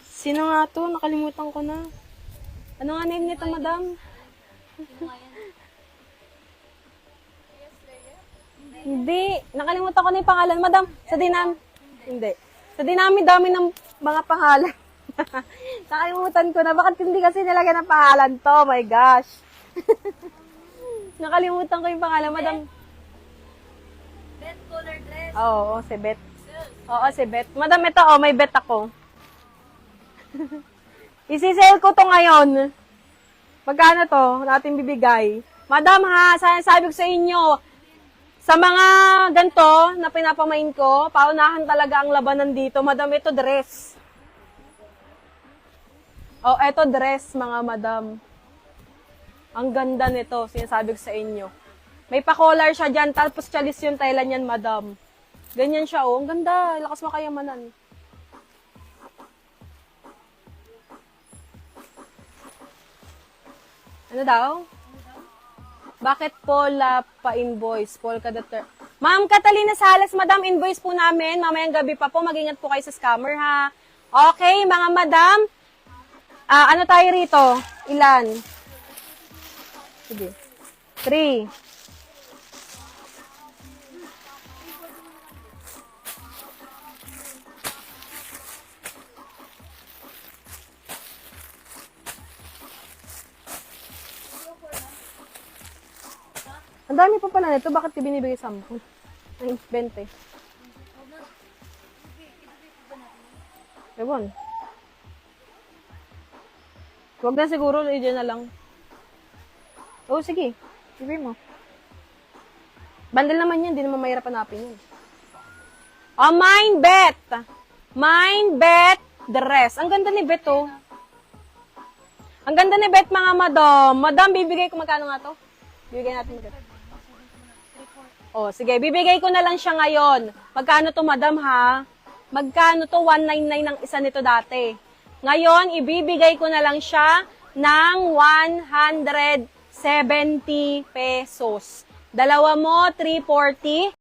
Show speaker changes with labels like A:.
A: Sino nga to? Nakalimutan ko na. Ano nga name nito, madam? Hindi. Nakalimutan ko na yung pangalan. Madam, sa dinami. Hindi. Sa dinami-dami ng mga pangalan. Nakalimutan ko na. Bakit hindi kasi nilagyan ng pangalan to? Oh my gosh. Nakalimutan ko yung pangalan, madam.
B: Bet color dress.
A: Oo, si Bet. Oo, si Bet. Madam, ito, oh, may bet ako. Isi-sale ko to ngayon. Magkano to? Natin bibigay. Madam, ha, sabi ko sa inyo, sa mga ganto na pinapamain ko, paunahan talaga ang labanan dito. Madam, ito dress. Oh, ito dress, mga madam. Ang ganda nito, sinasabi ko sa inyo. May pa-collar siya dyan, tapos chalis yung tela niyan, madam. Ganyan siya, oh. Ang ganda, lakas makayamanan. Ano daw? Bakit Paula pa-invoice? Paul ka Ma'am Catalina Salas, madam, invoice po namin. Mamayang gabi pa po, mag-ingat po kayo sa scammer, ha? Okay, mga madam. Ano tayo rito? Ilan? Sige. 3. Ang dami pa pala nito. Bakit binibigay 10? Ay, 20. Ewan. Huwag na siguro. Diyan na lang. Oo, sige. Ibigay mo. Bundle naman yan. Hindi naman mahirap hanapin yun. Oh, mine bet. Mine bet dress. Ang ganda ni Bet, oh. Ang ganda ni Bet, mga madam. Madam, bibigay ko magkano nga to? Bibigay natin magkano. Oh, sige, bibigay ko na lang siya ngayon. Magkano to, madam, ha? Magkano to? 199 ang isa nito dati. Ngayon, ibibigay ko na lang siya ng 170 pesos. Dalawa mo, 340.